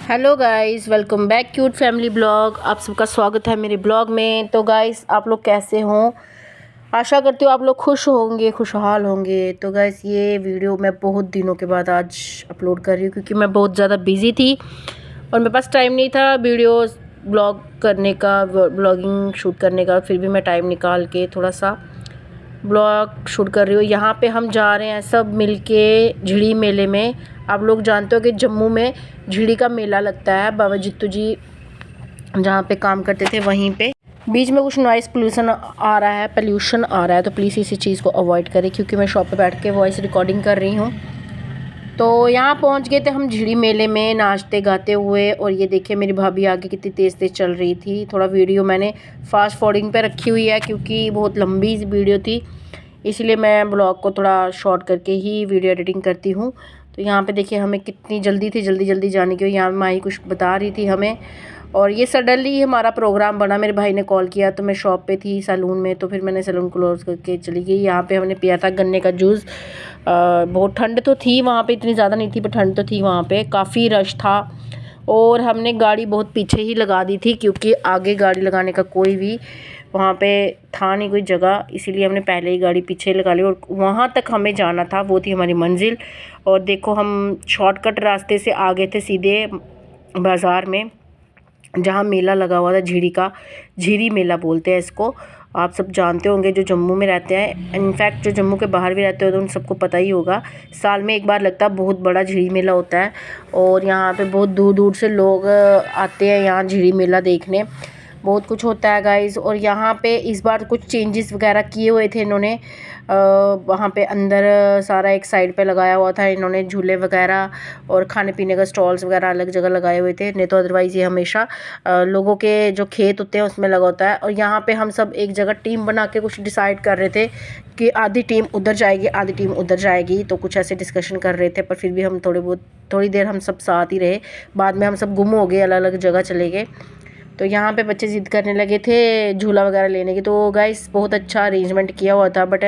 Hello guys, welcome back cute family blog. आप सबका स्वागत है मेरे ब्लॉग में। तो गाइस, आप लोग कैसे हो? आशा करती हूँ आप लोग खुश होंगे, खुशहाल होंगे। तो गाइस, ये वीडियो मैं बहुत दिनों के बाद आज अपलोड कर रही हूँ क्योंकि मैं बहुत ज़्यादा बिज़ी थी और मेरे पास टाइम नहीं था वीडियोस ब्लॉग करने का, ब्लॉगिंग शूट करने का। फिर भी मैं टाइम निकाल के थोड़ा सा ब्लॉग शूट कर रही हूँ। यहाँ पे हम जा रहे हैं सब मिलके झिड़ी मेले में। आप लोग जानते हो कि जम्मू में झिड़ी का मेला लगता है। बाबा जित्तू जी जहाँ पे काम करते थे वहीं पे। बीच में कुछ नॉइस पोल्यूशन आ रहा है, तो प्लीज़ इसी चीज़ को अवॉइड करें क्योंकि मैं शॉप पे बैठ के वॉइस रिकॉर्डिंग कर रही हूँ। तो यहाँ पहुँच गए थे हम झिड़ी मेले में नाचते गाते हुए। और ये देखिए मेरी भाभी आगे कितनी तेज़ तेज़ चल रही थी। थोड़ा वीडियो मैंने फास्ट फॉरवर्डिंग पे रखी हुई है क्योंकि बहुत लंबी वीडियो थी, इसलिए मैं ब्लॉग को थोड़ा शॉर्ट करके ही वीडियो एडिटिंग करती हूँ। तो यहाँ पे देखिए हमें कितनी जल्दी थी, जल्दी जल्दी जाने की। यहाँ माही कुछ बता रही थी हमें और ये सडनली हमारा प्रोग्राम बना। मेरे भाई ने कॉल किया तो मैं शॉप पे थी सैलून में, तो फिर मैंने सैलून क्लोज करके चली गई। यहाँ पे हमने पिया था गन्ने का जूस। बहुत ठंड तो थी वहाँ पे, इतनी ज़्यादा नहीं थी पर ठंड तो थी वहाँ पे, काफ़ी रश था। और हमने गाड़ी बहुत पीछे ही लगा दी थी क्योंकि आगे गाड़ी लगाने का कोई भी वहाँ पे था नहीं कोई जगह, इसीलिए हमने पहले ही गाड़ी पीछे लगा ली। और वहाँ तक हमें जाना था, वो थी हमारी मंजिल। और देखो हम शॉर्टकट रास्ते से आ गए थे सीधे बाज़ार में, जहाँ मेला लगा हुआ था झिड़ी का। झिड़ी मेला बोलते हैं इसको। आप सब जानते होंगे जो जम्मू में रहते हैं, इनफैक्ट जो जम्मू के बाहर भी रहते हो तो उन सबको पता ही होगा। साल में एक बार लगता है, बहुत बड़ा झिड़ी मेला होता है। और यहाँ पे बहुत दूर दूर से लोग आते हैं यहाँ झिड़ी मेला देखने। बहुत कुछ होता है गाइस। और यहाँ पे इस बार कुछ चेंजेस वगैरह किए हुए थे इन्होंने। वहाँ पे अंदर सारा एक साइड पे लगाया हुआ था इन्होंने झूले वगैरह, और खाने पीने का स्टॉल्स वगैरह अलग जगह लगाए हुए थे। नहीं तो अदरवाइज़ ये हमेशा लोगों के जो खेत होते हैं उसमें लगा होता है। और यहाँ पे हम सब एक जगह टीम बना के कुछ डिसाइड कर रहे थे कि आधी टीम उधर जाएगी, आधी टीम उधर जाएगी। तो कुछ ऐसे डिस्कशन कर रहे थे, पर फिर भी हम थोड़ी देर हम सब साथ ही रहे। बाद में हम सब गुम हो गए, अलग अलग जगह चले गए। तो यहाँ पे बच्चे ज़िद करने लगे थे झूला वगैरह लेने की। तो गाइस बहुत अच्छा अरेंजमेंट किया हुआ था, बट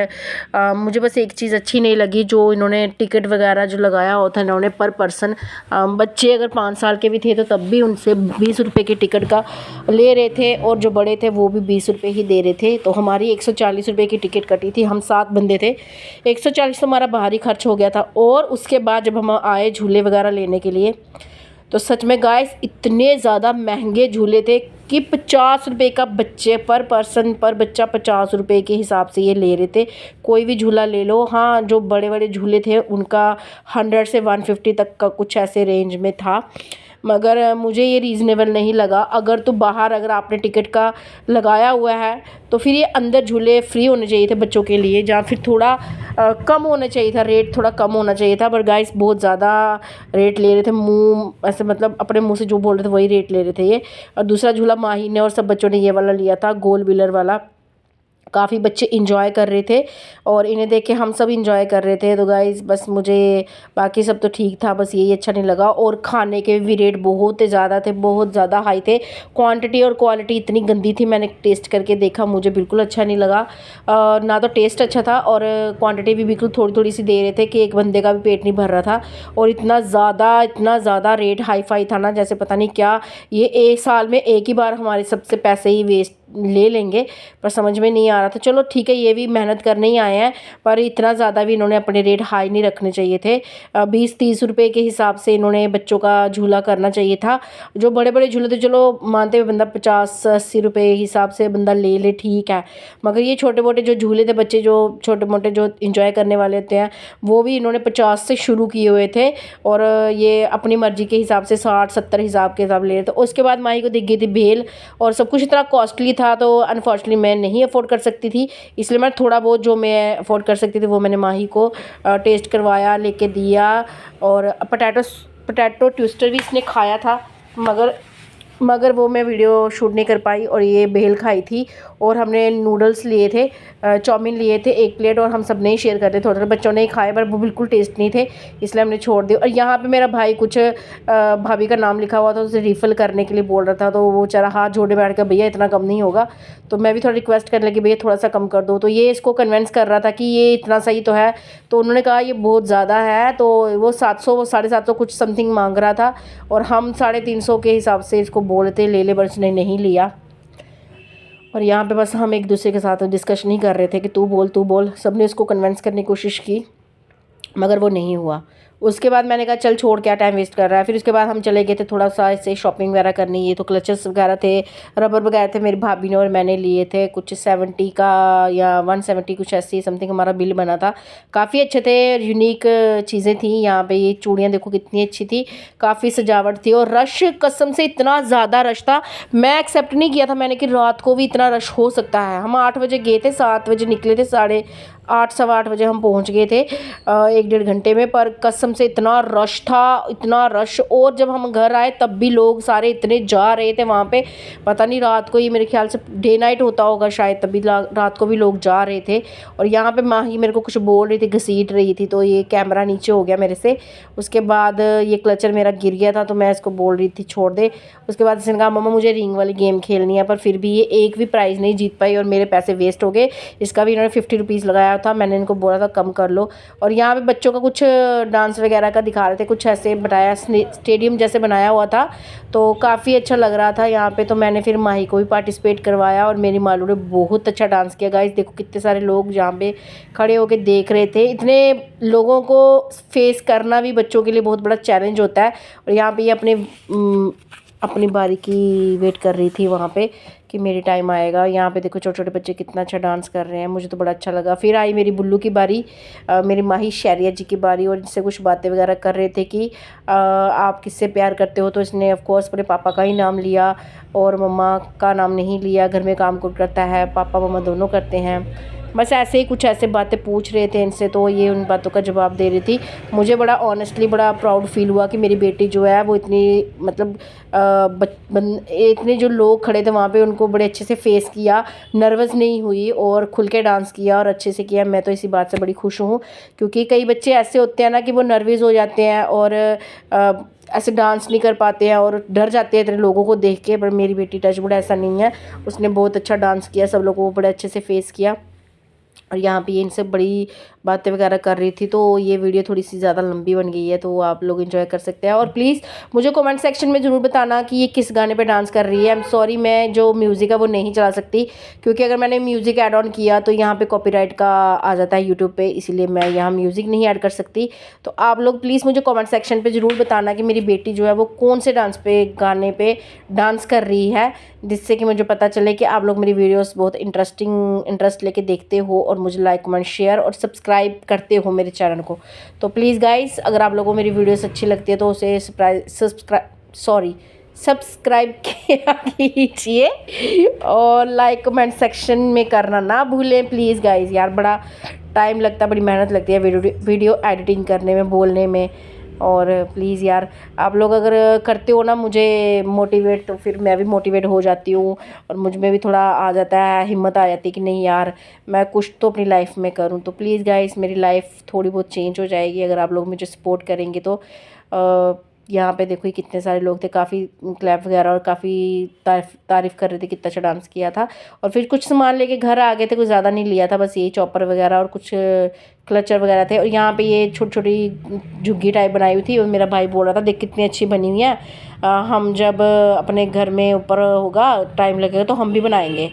मुझे बस एक चीज़ अच्छी नहीं लगी, जो इन्होंने टिकट वगैरह जो लगाया हुआ था इन्होंने पर पर्सन। बच्चे अगर 5 साल के भी थे तो तब भी उनसे 20 रुपये की टिकट का ले रहे थे, और जो बड़े थे वो भी 20 रुपये ही दे रहे थे। तो हमारी 140 रुपये की टिकट कटी थी, हम 7 बंदे थे। 140 तो हमारा बाहर ही खर्च हो गया था। और उसके बाद जब हम आए झूले वगैरह लेने के लिए, तो सच में गाइस इतने ज़्यादा महंगे झूले थे कि 50 रुपये का बच्चे पर पर्सन पर बच्चा 50 रुपये के हिसाब से ये ले रहे थे। कोई भी झूला ले लो। हाँ, जो बड़े बड़े झूले थे उनका 100 से 150 तक का कुछ ऐसे रेंज में था, मगर मुझे ये रीज़नेबल नहीं लगा। अगर आपने टिकट का लगाया हुआ है तो फिर ये अंदर झूले फ्री होने चाहिए थे बच्चों के लिए, या फिर थोड़ा कम होना चाहिए था, रेट थोड़ा कम होना चाहिए था। पर गाइस बहुत ज़्यादा रेट ले रहे थे, मुंह ऐसे मतलब अपने मुंह से जो बोल रहे थे वही रेट ले रहे थे ये। और दूसरा झूला माही ने और सब बच्चों ने ये वाला लिया था, गोल व्हीलर वाला। काफ़ी बच्चे इंजॉय कर रहे थे और इन्हें देख के हम सब इंजॉय कर रहे थे। तो गाइज़ बस मुझे बाकी सब तो ठीक था, बस यही अच्छा नहीं लगा। और खाने के भी रेट बहुत ज़्यादा थे, बहुत ज़्यादा हाई थे। क्वांटिटी और क्वालिटी इतनी गंदी थी, मैंने टेस्ट करके देखा, मुझे बिल्कुल अच्छा नहीं लगा। ना तो टेस्ट अच्छा था और क्वांटिटी भी बिल्कुल थोड़ी थोड़ी सी दे रहे थे कि एक बंदे का भी पेट नहीं भर रहा था। और इतना ज़्यादा रेट हाई फाई था ना, जैसे पता नहीं क्या, ये एक साल में एक ही बार हमारे सबसे पैसे ही वेस्ट ले लेंगे। पर समझ में नहीं आ रहा था। चलो ठीक है, ये भी मेहनत करने ही आए हैं, पर इतना ज़्यादा भी इन्होंने अपने रेट हाई नहीं रखने चाहिए थे। 20-30 रुपये के हिसाब से इन्होंने बच्चों का झूला करना चाहिए था। जो बड़े बड़े झूले थे चलो मानते हुए बंदा 50-80 रुपये हिसाब से बंदा ले ले, ठीक है। मगर ये छोटे मोटे जो झूले थे, बच्चे जो छोटे मोटे जो इंजॉय करने वाले होते हैं, वो भी इन्होंने 50 से शुरू किए हुए थे। और ये अपनी मर्ज़ी के हिसाब से 60-70 हिसाब के हिसाब ले रहे थे। उसके बाद माही को दिख गई थी भेल, और सब कुछ इतना कॉस्टली था तो अनफॉर्चुनेटली मैं नहीं अफोर्ड कर सकती थी। इसलिए मैं थोड़ा बहुत जो मैं अफोर्ड कर सकती थी वो मैंने माही को टेस्ट करवाया, लेके दिया। और पोटैटो ट्विस्टर भी इसने खाया था, मगर मगर वो मैं वीडियो शूट नहीं कर पाई। और ये भेल खाई थी और हमने नूडल्स लिए थे, चाउमीन लिए थे 1 प्लेट, और हम सब नहीं शेयर करते, थोड़े थोड़े बच्चों ने ही खाए पर वो बिल्कुल टेस्ट नहीं थे, इसलिए हमने छोड़ दिया। और यहाँ पे मेरा भाई कुछ भाभी का नाम लिखा हुआ था, उसे रिफ़िल करने के लिए बोल रहा था, तो वो बेचारा हाथ जोड़े बैठ कर, भैया इतना कम नहीं होगा। तो मैं भी थोड़ा रिक्वेस्ट करने लगी, भैया थोड़ा सा कम कर दो। तो ये इसको कन्विंस कर रहा था कि ये इतना सही तो है, तो उन्होंने कहा ये बहुत ज़्यादा है, तो वो 700 750 कुछ समथिंग मांग रहा था, और हम 350 के हिसाब से इसको बोलते ले ले, पर उसने नहीं लिया। और यहाँ पे बस हम एक दूसरे के साथ डिस्कशन ही कर रहे थे कि तू बोल, सबने उसको कन्विंस करने की कोशिश की, मगर वो नहीं हुआ। उसके बाद मैंने कहा चल छोड़, क्या टाइम वेस्ट कर रहा है। फिर उसके बाद हम चले गए थे थोड़ा सा ऐसे शॉपिंग वगैरह करनी। ये तो क्लचेस वगैरह थे, रबर वगैरह थे, मेरी भाभी ने और मैंने लिए थे, कुछ 70 का या 170 कुछ ऐसी समथिंग हमारा बिल बना था। काफ़ी अच्छे थे, यूनिक चीज़ें थी। यहाँ पे ये चूड़ियाँ देखो कितनी अच्छी थी, काफ़ी सजावट थी, और रश कसम से इतना ज़्यादा रश था, मैं एक्सेप्ट नहीं किया था मैंने कि रात को भी इतना रश हो सकता है। हम 8 बजे गए थे, 7 बजे निकले थे, 8:30 सवा 8 बजे हम पहुँच गए थे 1 डेढ़ घंटे में, पर कसम से इतना रश था, इतना रश। और जब हम घर आए तब भी लोग सारे इतने जा रहे थे वहाँ पे, पता नहीं रात को, ये मेरे ख्याल से डे नाइट होता होगा शायद, तभी रात को भी लोग जा रहे थे। और यहाँ पे माही मेरे को कुछ बोल रही थी, घसीट रही थी, तो ये कैमरा नीचे हो गया मेरे से। उसके बाद ये क्लचर मेरा गिर गया था, तो मैं इसको बोल रही थी छोड़ दे। उसके बाद इसने कहा मम्मा मुझे रिंग वाली गेम खेलनी है, पर फिर भी ये एक भी प्राइज़ नहीं जीत पाई और मेरे पैसे वेस्ट हो गए। इसका भी इन्होंने 50 रुपीज़ लगाया था, मैंने इनको बोला था कम कर लो। और यहाँ पे बच्चों का कुछ डांस वगैरह का दिखा रहे थे, कुछ ऐसे बनाया, स्टेडियम जैसे बनाया हुआ था, तो काफ़ी अच्छा लग रहा था यहाँ पे। तो मैंने फिर माही को भी पार्टिसिपेट करवाया, और मेरी मालू ने बहुत अच्छा डांस किया। गाइस देखो कितने सारे लोग यहाँ पे खड़े होकर देख रहे थे। इतने लोगों को फेस करना भी बच्चों के लिए बहुत बड़ा चैलेंज होता है। और यहाँ पे ये अपनी बारी की वेट कर रही थी वहाँ पे कि मेरी टाइम आएगा। यहाँ पे देखो छोटे छोटे बच्चे कितना अच्छा डांस कर रहे हैं, मुझे तो बड़ा अच्छा लगा। फिर आई मेरी बुल्लू की बारी, मेरी माही शहरिया जी की बारी, और इनसे कुछ बातें वगैरह कर रहे थे कि आप किससे प्यार करते हो, तो इसने ऑफ कोर्स अपने पापा का ही नाम लिया और मम्मा का नाम नहीं लिया। घर में काम कौन करता है, पापा मम्मा दोनों करते हैं। बस ऐसे ही कुछ ऐसे बातें पूछ रहे थे इनसे, तो ये उन बातों का जवाब दे रही थी। मुझे बड़ा ऑनेस्टली बड़ा प्राउड फील हुआ कि मेरी बेटी जो है वो इतनी मतलब इतने जो लोग खड़े थे वहाँ पे उनको बड़े अच्छे से फेस किया, नर्वस नहीं हुई और खुल के डांस किया और अच्छे से किया। मैं तो इसी बात से बड़ी खुश हूँ, क्योंकि कई बच्चे ऐसे होते हैं ना कि वो नर्वस हो जाते हैं और ऐसे डांस नहीं कर पाते हैं और डर जाते हैं इतने लोगों को देख के। पर मेरी बेटी टचवुड ऐसा नहीं है, उसने बहुत अच्छा डांस किया, सब लोगों को बड़े अच्छे से फेस किया। और यहाँ पे ये इनसे बड़ी बातें वगैरह कर रही थी, तो ये वीडियो थोड़ी सी ज़्यादा लंबी बन गई है, तो आप लोग एंजॉय कर सकते हैं। और प्लीज़ मुझे कमेंट सेक्शन में ज़रूर बताना कि ये किस गाने पे डांस कर रही है। आई एम सॉरी, मैं जो म्यूज़िक है वो नहीं चला सकती, क्योंकि अगर मैंने म्यूज़िक ऐड ऑन किया तो यहाँ पे कॉपीराइट का आ जाता है यूट्यूब पे, इसीलिए मैं यहाँ म्यूज़िक नहीं ऐड कर सकती। तो आप लोग प्लीज़ मुझे कॉमेंट सेक्शन पर ज़रूर बताना कि मेरी बेटी जो है वो कौन से गाने पर डांस कर रही है, जिससे कि मुझे पता चले कि आप लोग मेरी वीडियोस बहुत इंटरेस्ट लेके देखते हो और मुझे लाइक कमेंट शेयर और सब्सक्राइब करते हो मेरे चैनल को। तो प्लीज़ गाइस, अगर आप लोगों को मेरी वीडियोस अच्छी लगती है तो उसे सब्सक्राइब किया कीजिए और लाइक कमेंट सेक्शन में करना ना भूलें प्लीज़ गाइस। यार बड़ा टाइम लगता है, बड़ी मेहनत लगती है वीडियो एडिटिंग करने में, बोलने में। और प्लीज़ यार आप लोग अगर करते हो ना मुझे मोटिवेट, तो फिर मैं भी मोटिवेट हो जाती हूँ और मुझ में भी थोड़ा आ जाता है, हिम्मत आ जाती है कि नहीं यार मैं कुछ तो अपनी लाइफ में करूँ। तो प्लीज़ गाइस मेरी लाइफ थोड़ी बहुत चेंज हो जाएगी अगर आप लोग मुझे सपोर्ट करेंगे तो। यहाँ पे देखो ये कितने सारे लोग थे, काफ़ी क्लैप वगैरह और काफ़ी तारीफ़ कर रहे थे कितना अच्छा डांस किया था। और फिर कुछ सामान लेके घर आ गए थे, कुछ ज़्यादा नहीं लिया था, बस यही चॉपर वगैरह और कुछ क्लचर वगैरह थे। और यहाँ पे ये छोटी छोटी झुग्गी टाइप बनाई हुई थी और मेरा भाई बोल रहा था देख कितनी अच्छी बनी हुई है, हम जब अपने घर में ऊपर होगा टाइम लगेगा तो हम भी बनाएंगे।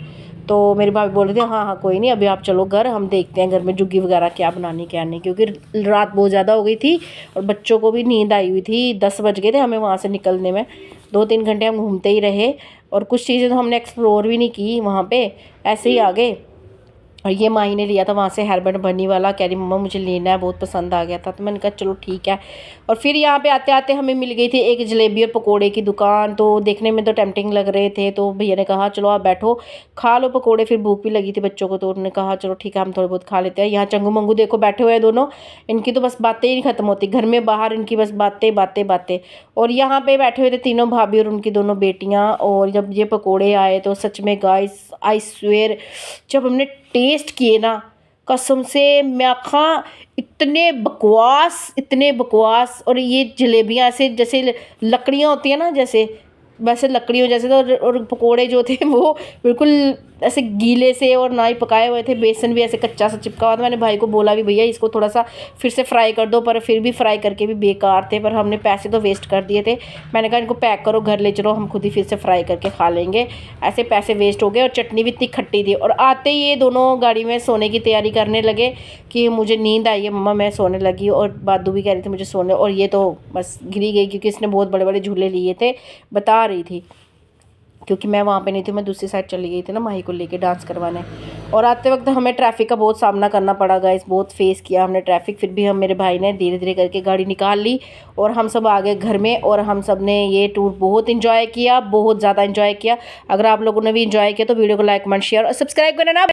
तो मेरी भाभी बोल रही थी हाँ हाँ कोई नहीं, अभी आप चलो घर, हम देखते हैं घर में झुग्गी वगैरह क्या बनानी क्या नहीं, क्योंकि रात बहुत ज़्यादा हो गई थी और बच्चों को भी नींद आई हुई थी। 10 बज गए थे हमें वहाँ से निकलने में, 2-3 घंटे हम घूमते ही रहे और कुछ चीज़ें तो हमने एक्सप्लोर भी नहीं की वहाँ पे, ऐसे ही आ गए। और ये माही ने लिया था वहाँ से हेयरबैंड बनी वाला, कह रही मम्मा मुझे लेना है, बहुत पसंद आ गया था। तो मैंने कहा चलो ठीक है। और फिर यहाँ पे आते आते हमें मिल गई थी एक जलेबी और पकोड़े की दुकान। तो देखने में तो टेम्पटिंग लग रहे थे, तो भैया ने कहा चलो आप बैठो खा लो पकोड़े। फिर भूख भी लगी थी बच्चों को, तो उन्होंने कहा चलो ठीक है हम थोड़े बहुत खा लेते हैं। यहाँ चंगू मंगू देखो बैठे हुए हैं दोनों, इनकी तो बस बातें ही नहीं ख़त्म होती, घर में बाहर इनकी बस बातें बातें बातें। और यहाँ पे बैठे हुए थे तीनों भाभी और उनकी दोनों बेटियाँ। और जब ये पकोड़े आए तो सच में गाइस आई स्वेयर, जब हमने टेस्ट किए ना, कसम से मैं आखा इतने बकवास, इतने बकवास। और ये जलेबियाँ ऐसे जैसे लकड़ियाँ होती हैं ना, जैसे वैसे लकड़ियों जैसे। तो और पकोड़े जो थे वो बिल्कुल ऐसे गीले से और ना ही पकाए हुए थे, बेसन भी ऐसे कच्चा सा चिपका हुआ था। मैंने भाई को बोला भी भैया इसको थोड़ा सा फिर से फ्राई कर दो, पर फिर भी फ्राई करके भी बेकार थे। पर हमने पैसे तो वेस्ट कर दिए थे। मैंने कहा इनको पैक करो घर ले चलो, हम खुद ही फिर से फ्राई करके खा लेंगे, ऐसे पैसे वेस्ट हो गए। और चटनी भी इतनी खट्टी थी। और आते ही ये दोनों गाड़ी में सोने की तैयारी करने लगे कि मुझे नींद आई है मम्मा मैं सोने लगी। और बादू भी कह रही थी मुझे सोने, और ये तो बस गिरी गई क्योंकि इसने बहुत बड़े बड़े झूले लिए थे, बता रही थी। क्योंकि मैं वहाँ पे नहीं थी, मैं दूसरी साइड चली गई थी ना माही को लेके डांस करवाने। और आते वक्त हमें ट्रैफिक का बहुत सामना करना पड़ा गाइस, बहुत फेस किया हमने ट्रैफिक। फिर भी हम, मेरे भाई ने धीरे धीरे करके गाड़ी निकाल ली और हम सब आ गए घर में। और हम सब ने ये टूर बहुत इंजॉय किया, बहुत ज़्यादा इंजॉय किया। अगर आप लोगों ने भी इंजॉय किया तो वीडियो को लाइक कमेंट शेयर और सब्सक्राइब करना ना